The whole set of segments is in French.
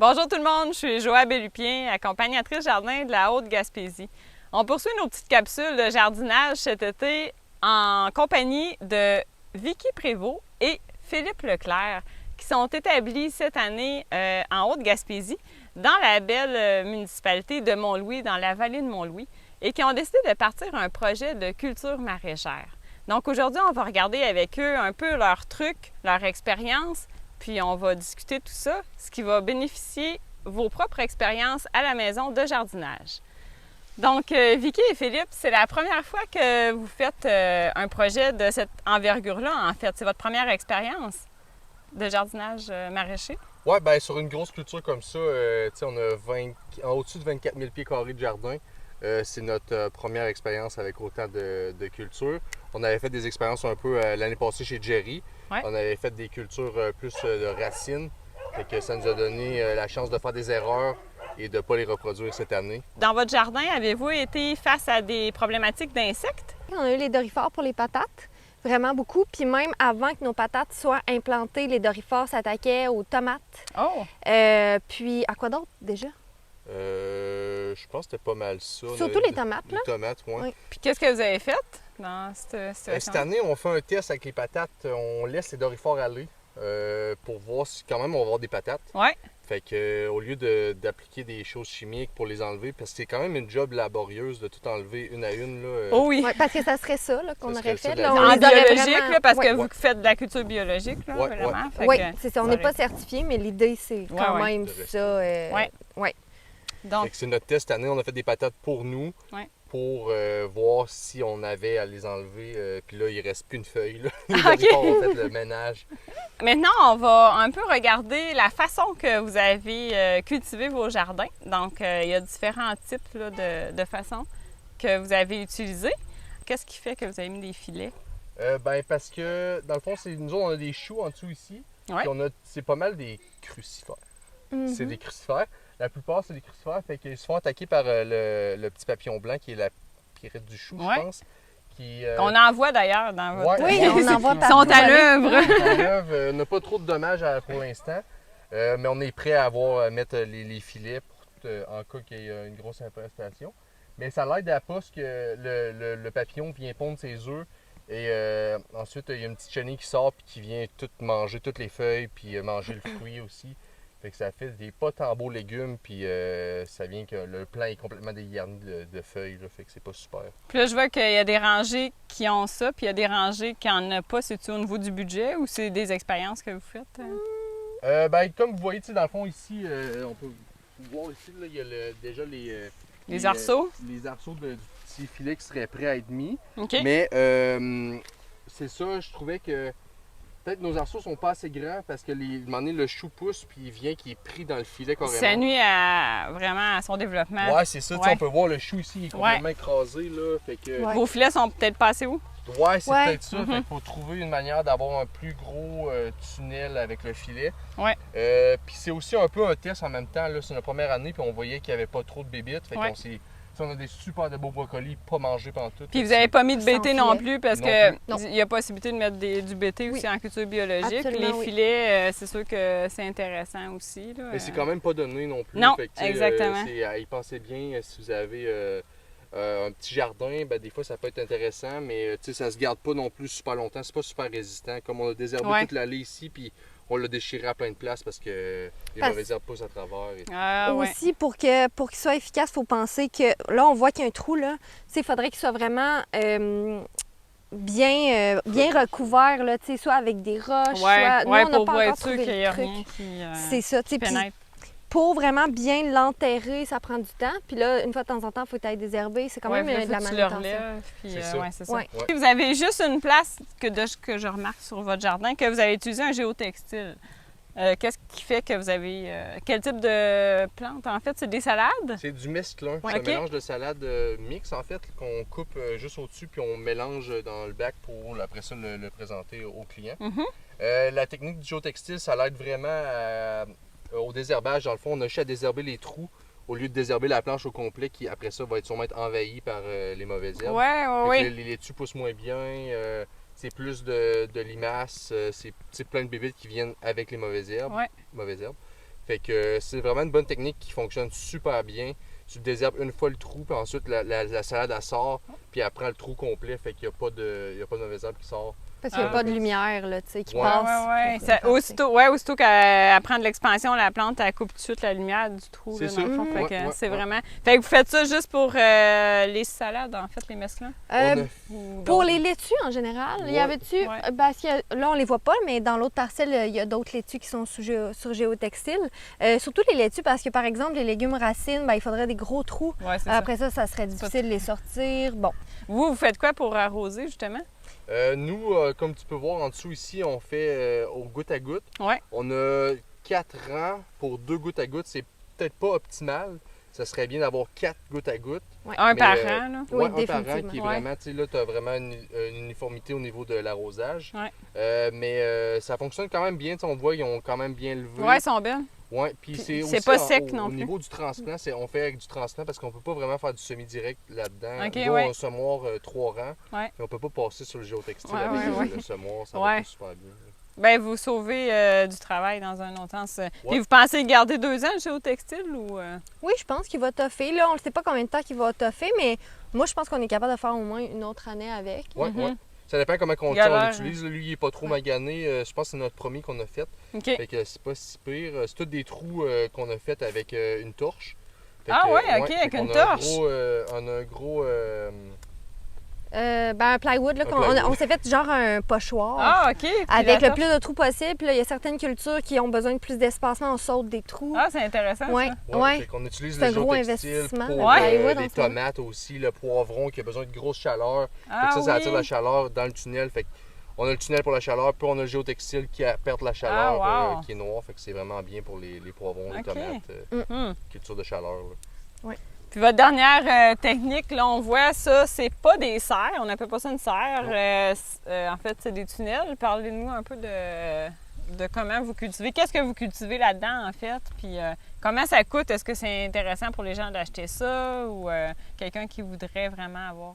Bonjour tout le monde, je suis Joa Bellupien, accompagnatrice jardin de la Haute-Gaspésie. On poursuit nos petites capsules de jardinage cet été en compagnie de Vicky Prévost et Philippe Leclerc qui sont établis cette année en Haute-Gaspésie dans la belle municipalité de Mont-Louis, dans la vallée de Mont-Louis, et qui ont décidé de partir un projet de culture maraîchère. Donc aujourd'hui, on va regarder avec eux un peu leurs trucs, leur expérience, puis on va discuter tout ça, ce qui va bénéficier vos propres expériences à la maison de jardinage. Donc, Vicky et Philippe, c'est la première fois que vous faites un projet de cette envergure-là, en fait. C'est votre première expérience de jardinage maraîcher? Oui, bien sur une grosse culture comme ça, on a au-dessus de 24 000 pieds carrés de jardin. C'est notre première expérience avec autant de culture. On avait fait des expériences un peu l'année passée chez Jerry. Ouais. On avait fait des cultures plus de racines. Fait que ça nous a donné la chance de faire des erreurs et de ne pas les reproduire cette année. Dans votre jardin, avez-vous été face à des problématiques d'insectes? On a eu les doryphores pour les patates, vraiment beaucoup. Puis même avant que nos patates soient implantées, les doryphores s'attaquaient aux tomates. Oh! Puis à quoi d'autre déjà? Je pense que c'était pas mal ça. Surtout les tomates, là? Les tomates, oui. Ouais. Puis qu'est-ce que vous avez fait dans cette situation? Cette année, on fait un test avec les patates. On laisse les doryphores aller pour voir si quand même on va avoir des patates. Ouais. Fait que au lieu d'appliquer des choses chimiques pour les enlever, parce que c'est quand même une job laborieuse de tout enlever une à une. Là, oh oui! Ouais, parce que ça serait ça qu'on aurait fait. Là, en biologique, vraiment... là, parce que vous faites de la culture biologique, là, vraiment. Oui, c'est ça. On n'est pas certifié, mais l'idée, c'est quand même ça. Oui. Donc, c'est notre test cette année. On a fait des patates pour nous, pour voir si on avait à les enlever. Puis là, il ne reste plus une feuille. Là. Les doryphores ont fait le ménage. Maintenant, on va un peu regarder la façon que vous avez cultivé vos jardins. Donc, il y a différents types là, de façons que vous avez utilisées. Qu'est-ce qui fait que vous avez mis des filets? Parce que, dans le fond, nous autres, on a des choux en dessous ici. Ouais. C'est pas mal des crucifères. Mm-hmm. C'est des crucifères. La plupart, c'est des crucifères, fait qu'ils se font attaquer par le petit papillon blanc qui est la pirette du chou, je pense. On en voit d'ailleurs dans votre... Oui, on en voit Ils sont à l'œuvre. On n'a pas trop de dommages pour l'instant, mais on est prêt à mettre les filets en cas qu'il y ait une grosse infestation. Mais ça l'aide à pas que le papillon vient pondre ses œufs et ensuite, il y a une petite chenille qui sort et qui vient manger toutes les feuilles puis manger le fruit aussi. Fait que ça fait des pas tant beaux légumes, puis ça vient que le plant est complètement dégarni de feuilles, là, fait que c'est pas super. Puis là, je vois qu'il y a des rangées qui ont ça, puis il y a des rangées qui n'en ont pas. C'est-tu au niveau du budget ou c'est des expériences que vous faites? Comme vous voyez, dans le fond, ici, on peut voir ici, là, il y a déjà les arceaux. Les arceaux du petit filet qui seraient prêts à être mis. Okay. Mais c'est ça, je trouvais que peut-être nos arceaux sont pas assez grands parce que à un moment donné, le chou pousse puis il vient qui est pris dans le filet carrément. Ça nuit vraiment à son développement. Oui, c'est ça. On peut voir le chou ici, il est complètement écrasé. Là, fait que... Vos filets sont peut-être pas assez hauts? Oui, c'est peut-être ça. Fait qu'il faut trouver une manière d'avoir un plus gros tunnel avec le filet. Ouais. Puis c'est aussi un peu un test en même temps. Là, c'est notre première année puis on voyait qu'il n'y avait pas trop de bébites. Fait qu'on s'est... On a des super de beaux brocolis, pas mangés pendant tout. Puis vous n'avez pas mis de BT non plus parce qu'il y a possibilité de mettre du BT aussi en culture biologique. Absolument, les filets, c'est sûr que c'est intéressant aussi. Là. Mais c'est quand même pas donné non plus. Non, fait que, exactement. Y pensez bien, si vous avez un petit jardin, des fois ça peut être intéressant, mais ça se garde pas non plus super longtemps. C'est pas super résistant. Comme on a désherbé toute l'allée ici, puis on l'a déchiré à plein de places parce que les mauvaises herbes poussent à travers. Aussi, pour qu'il soit efficace, il faut penser que là, on voit qu'il y a un trou. Il faudrait qu'il soit vraiment bien recouvert, là, soit avec des roches. Soit... Nous, on n'a pas encore trouvé le truc. C'est ça. Pour vraiment bien l'enterrer, ça prend du temps. Puis là, une fois de temps en temps, il faut aller désherber. C'est quand même de la manutention. C'est ça. Vous avez juste une place que je remarque sur votre jardin, que vous avez utilisé un géotextile. Qu'est-ce qui fait que vous avez... quel type de plante? En fait, c'est des salades? C'est du mesclun. C'est un mélange de salade mix, en fait, qu'on coupe juste au-dessus puis on mélange dans le bac pour, après ça, le présenter au client. La technique du géotextile, ça l'aide vraiment au désherbage. Dans le fond, on a juste à désherber les trous au lieu de désherber la planche au complet qui, après ça, va sûrement être envahie par les mauvaises herbes. Oui. Les laitues poussent moins bien. C'est plus de limaces. C'est plein de bébites qui viennent avec les mauvaises herbes. Fait que c'est vraiment une bonne technique qui fonctionne super bien. Tu désherbes une fois le trou, puis ensuite la salade elle sort, puis elle prend le trou complet, fait qu'il n'y a pas de mauvaise herbe qui sort. Parce qu'il n'y a pas de lumière là, qui ouais. passe. Aussitôt qu'elle prend de l'expansion, la plante, elle coupe tout de suite la lumière du trou. C'est là, ça. dans le fond. Fait que c'est vraiment... Fait que vous faites ça juste pour les salades, en fait, les mesclins? Pour les laitues en général, il y avait-tu... Parce que là, on les voit pas, mais dans l'autre parcelle, il y a d'autres laitues qui sont sur géotextile. Surtout les laitues, parce que par exemple, les légumes racines, il faudrait des gros trous. Ouais, après ça serait difficile de les sortir. Bon. Vous faites quoi pour arroser, justement? Nous, comme tu peux voir en dessous ici, on fait au goutte à goutte. Ouais. On a 4 rangs pour 2 gouttes à goutte. C'est peut-être pas optimal. Ça serait bien d'avoir 4 gouttes à goutte. Ouais. Un par rang, là? Oui, un par rang qui est vraiment, tu sais, là, tu as vraiment une uniformité au niveau de l'arrosage. Ouais. Mais ça fonctionne quand même bien. On voit qu'ils ont quand même bien levé. Oui, ils sont belles. Oui, puis c'est aussi pas sec non au plus. niveau du transplant, on fait avec du transplant parce qu'on peut pas vraiment faire du semi-direct là-dedans. Okay, Nous, on a un semoir 3 rangs, ouais. puis on peut pas passer sur le géotextile avec le semoir, ça va pas super bien. Bien, vous sauvez du travail dans un autre sens. Puis vous pensez garder 2 ans le géotextile ou... Oui, je pense qu'il va toffer. Là, on ne sait pas combien de temps qu'il va toffer, mais moi, je pense qu'on est capable de faire au moins une autre année avec. Oui, oui. Ça dépend comment on l'utilise. Lui, il n'est pas trop magané. Je pense que c'est notre premier qu'on a fait. Okay. Fait que c'est pas si pire. C'est tous des trous qu'on a fait avec une torche. OK, avec une torche. On a un gros... un plywood, là, on s'est fait genre un pochoir. Ah, OK. Avec le plus de trous possible. Puis là, il y a certaines cultures qui ont besoin de plus d'espacement, on saute des trous. Ah, c'est intéressant, ouais. ça. Ouais. On utilise le géotextile pour les tomates aussi, le poivron qui a besoin de grosse chaleur. Ça attire la chaleur dans le tunnel. Fait on a le tunnel pour la chaleur, puis on a le géotextile qui perd la chaleur, qui est noir. Fait que c'est vraiment bien pour les poivrons, les tomates, culture de chaleur. Oui. Puis votre dernière technique, là, on voit ça, c'est pas des serres, on n'appelle pas ça une serre. En fait, c'est des tunnels. Parlez-nous un peu de comment vous cultivez. Qu'est-ce que vous cultivez là-dedans, en fait? Puis comment ça coûte? Est-ce que c'est intéressant pour les gens d'acheter ça? Ou quelqu'un qui voudrait vraiment avoir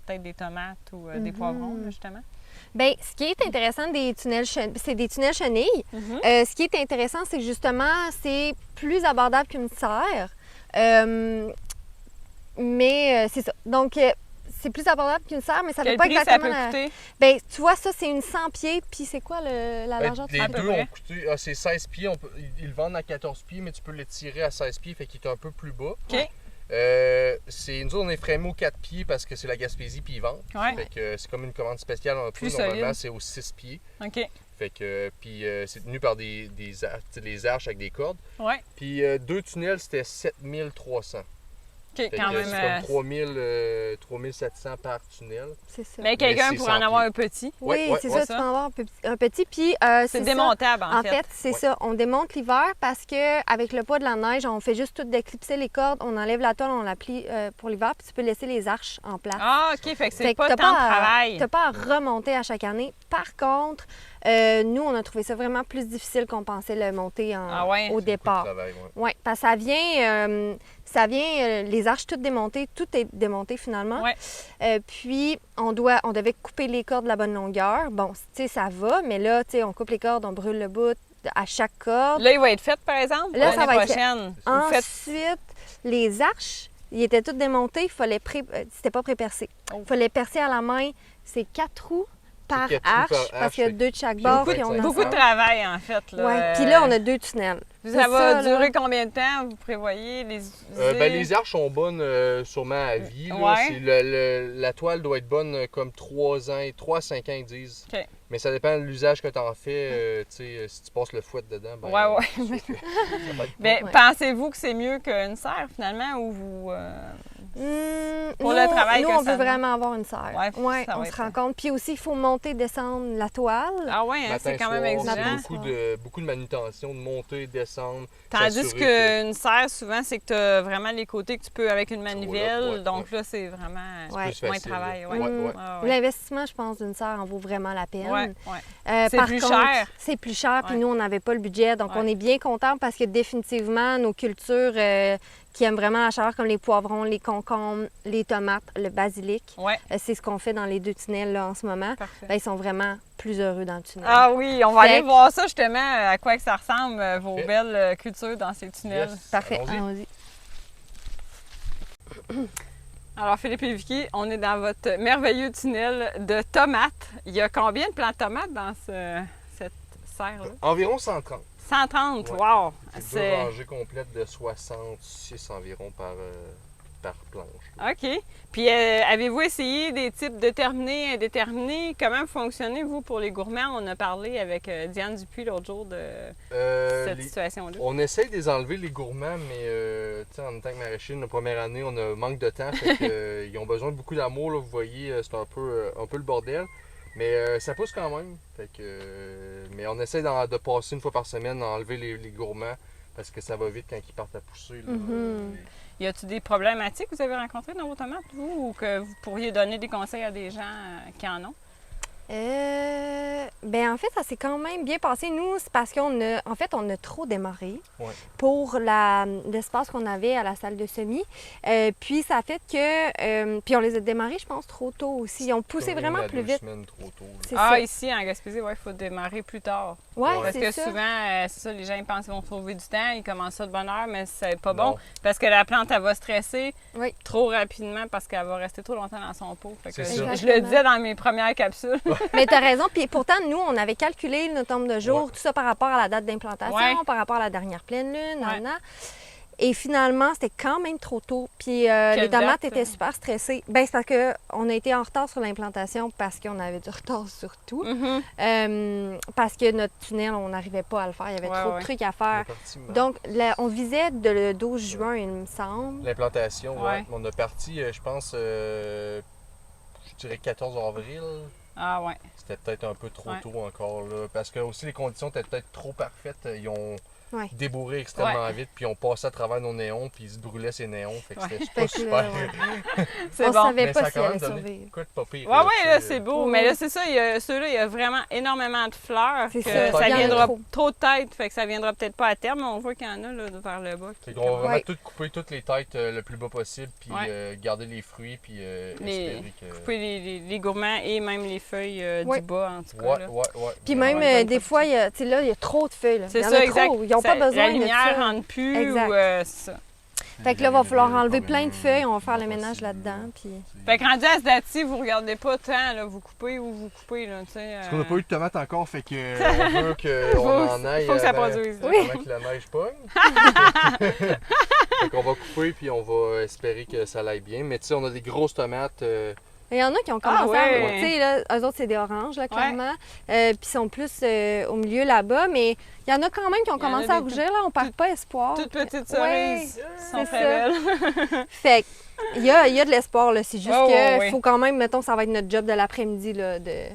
peut-être des tomates ou des poivrons, justement? Bien, ce qui est intéressant des tunnels, c'est des tunnels chenilles. Ce qui est intéressant, c'est justement, c'est plus abordable qu'une serre. Mais c'est ça. Donc, c'est plus abordable qu'une serre, mais ça ne veut pas exactement... Ça peut coûter? Bien, tu vois, ça, c'est une 100 pieds, puis c'est quoi la largeur? Les deux ont coûté... c'est 16 pieds. Ils le vendent à 14 pieds, mais tu peux le tirer à 16 pieds, fait qu'il est un peu plus bas. OK. Nous autres, on est framé aux 4 pieds parce que c'est la Gaspésie, puis ils vendent. Ouais. Fait que c'est comme une commande spéciale un peu. Normalement, c'est aux 6 pieds. OK. Fait que, puis c'est tenu par des arches avec des cordes. Ouais. Puis 2 tunnels, c'était 7300. OK, quand même. C'est comme 3700 par tunnel. C'est ça. Mais quelqu'un pourrait en avoir un petit. Oui, c'est ça, tu peux en avoir un petit. Puis c'est démontable, en fait. En fait, c'est ça. On démonte l'hiver parce qu'avec le poids de la neige, on fait juste tout déclipser les cordes, on enlève la tôle, on la plie pour l'hiver, puis tu peux laisser les arches en place. Ah, OK, fait que c'est pas tant de travail. Tu n'as pas à remonter à chaque année. Par contre, nous, on a trouvé ça vraiment plus difficile qu'on pensait le monter au départ. Oui, parce que ça vient, les arches toutes démontées, tout est démonté finalement. Ouais. Puis, on devait couper les cordes de la bonne longueur. Bon, tu sais, ça va, mais là, tu sais, on coupe les cordes, on brûle le bout à chaque corde. Là, il va être fait, par exemple, là, ça va prochaine. Ensuite, les arches, ils étaient toutes démontées, c'était pas pré-percé. Il fallait percer à la main, c'est 4 trous par arche, parce qu'il y a 2 de chaque bord. Beaucoup de travail, en fait. Oui, puis là, on a 2 tunnels. Ça va durer combien de temps, vous prévoyez? Les arches sont bonnes sûrement à vie. La toile doit être bonne comme 3 à 5 ans, ils disent. Okay. Mais ça dépend de l'usage que tu en fais. Si tu passes le fouet dedans, Mais pensez-vous que c'est mieux qu'une serre, finalement, ou vous... pour le travail nous, on veut vraiment avoir une serre. Oui, on se rend compte. Puis aussi, il faut monter, descendre la toile. Ah oui, c'est quand même exigeant. Beaucoup de manutention, de monter, descendre. Tandis qu'une serre, souvent, c'est que tu as vraiment les côtés que tu peux avec une manivelle. Donc là, c'est vraiment moins de travail. L'investissement, je pense, d'une serre en vaut vraiment la peine. C'est plus cher. C'est plus cher, puis nous, on n'avait pas le budget. Donc, on est bien contents parce que définitivement, nos cultures qui aiment vraiment la chaleur, comme les poivrons, les concombres, les tomates, le basilic. Ouais. C'est ce qu'on fait dans les 2 tunnels là, en ce moment. Parfait. Ben, ils sont vraiment plus heureux dans le tunnel. Ah oui, on va aller voir ça justement, à quoi que ça ressemble, vos belles cultures dans ces tunnels. Yes. Parfait, Allons-y. Alors Philippe et Vicky, on est dans votre merveilleux tunnel de tomates. Il y a combien de plants de tomates dans cette serre-là? Environ 130. 130, Ouais. wow! C'est 2 rangées complètes de 66 environ par planche. OK. Puis avez-vous essayé des types déterminés, indéterminés? Comment vous fonctionnez, vous, pour les gourmands? On a parlé avec Diane Dupuis l'autre jour de cette situation-là. On essaye de les enlever, les gourmands, mais en tant que maraîcher, notre première année, on a manque de temps. Fait que, ils ont besoin de beaucoup d'amour. Là, vous voyez, c'est un peu le bordel. Mais ça pousse quand même. Fait que, mais on essaie de passer une fois par semaine, d'enlever les gourmands, parce que ça va vite quand ils partent à pousser. Là. Y a-t-il des problématiques que vous avez rencontrées dans vos tomates, vous, ou que vous pourriez donner des conseils à des gens qui en ont? Ben en fait, ça s'est quand même bien passé. Nous, c'est parce qu'on a trop démarré pour l'espace qu'on avait à la salle de semis. Puis ça a fait que... puis on les a démarrés, je pense, trop tôt aussi. Ils ont poussé vraiment plus vite. Trop tôt, ça. Ici, en Gaspésie, il faut démarrer plus tard. Oui, parce c'est que ça. souvent, c'est ça, les gens ils pensent qu'ils vont trouver du temps, ils commencent ça de bonne heure, mais c'est pas bon. Parce que la plante, elle va stresser trop rapidement parce qu'elle va rester trop longtemps dans son pot. Fait que je le disais dans mes premières capsules. Mais tu as raison. Puis pourtant, nous, on avait calculé notre nombre de jours, tout ça par rapport à la date d'implantation, par rapport à la dernière pleine lune, Et finalement, c'était quand même trop tôt. Puis les tomates étaient super stressées. Ben c'est parce qu'on a été en retard sur l'implantation parce qu'on avait du retard sur tout. Parce que notre tunnel, on n'arrivait pas à le faire. Il y avait trop de trucs à faire. Donc, on visait le 12 juin, il me semble. L'implantation, on a parti, je pense, je dirais 14 avril. Ah ouais. C'était peut-être un peu trop tôt encore, là. Parce que aussi les conditions étaient peut-être trop parfaites. Ils ont débourré extrêmement vite, puis on passait à travers nos néons, puis ils se brûlaient ces néons. Fait que c'était pas super. C'est on bon. savait mais pas ça a si quand elle même allait donné survivre. quoi de pas pire. Là, c'est beau. Mais là, c'est ça, ceux-là, il y a vraiment énormément de fleurs. C'est ça viendra trop de têtes, fait que ça viendra peut-être pas à terme, mais on voit qu'il y en a là, vers le bas. On va vraiment tout couper toutes les têtes le plus bas possible, puis garder les fruits, puis espérer que... Couper les gourmands et même les feuilles du bas, en tout cas. Puis même, des fois, il y a trop de feuilles. C'est ça, exact. Ils n'ont pas besoin de ça. La lumière rentre plus, ou ça. Fait que là, il va falloir enlever plein de feuilles, on va faire le ménage là-dedans. Puis... Fait que rendu à ce date-ci, vous regardez pas tant, là, vous coupez ou vous coupez, là, tu sais. Parce qu'on n'a pas eu de tomates encore, fait que on veut qu'on en aille. Faut que ça produise. Avant que la neige pogne. Fait qu'on va couper, puis on va espérer que ça aille bien. Mais tu sais, on a des grosses tomates. Il y en a qui ont commencé à... Tu sais, là, eux autres, c'est des oranges, là, clairement. Puis ils sont plus au milieu là-bas, mais il y en a quand même qui ont commencé à rougir, là. On perd pas espoir. Toutes petites cerises. Sont très belles. Fait qu'il y a de l'espoir, là. C'est juste qu'il faut quand même, mettons, ça va être notre job de l'après-midi, là, de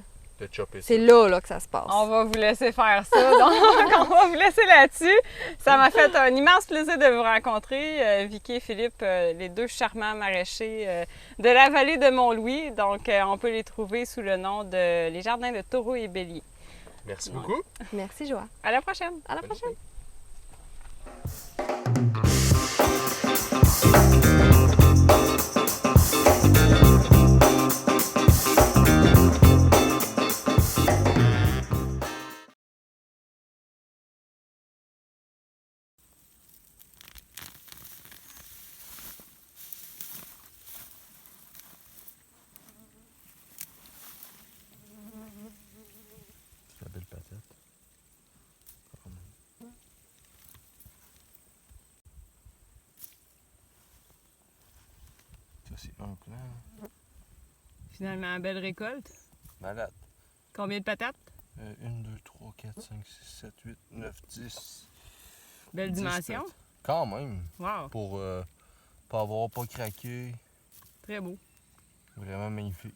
chopper. C'est là que ça se passe. On va vous laisser faire ça. Donc, on va vous laisser là-dessus. Ça m'a fait un immense plaisir de vous rencontrer, Vicky et Philippe, les deux charmants maraîchers de la vallée de Mont-Louis. Donc, on peut les trouver sous le nom de Les Jardins de Taureau et Bélier. Merci beaucoup. Merci, Joa. À la prochaine. À la prochaine. La belle patate. Ça, c'est un plan. Finalement, belle récolte. Malade. Combien de patates? 1, 2, 3, 4, 5, 6, 7, 8, 9, 10. Belle 10 dimension. patates. Quand même. Wow. Pour pas avoir pas craqué. Très beau. Vraiment magnifique.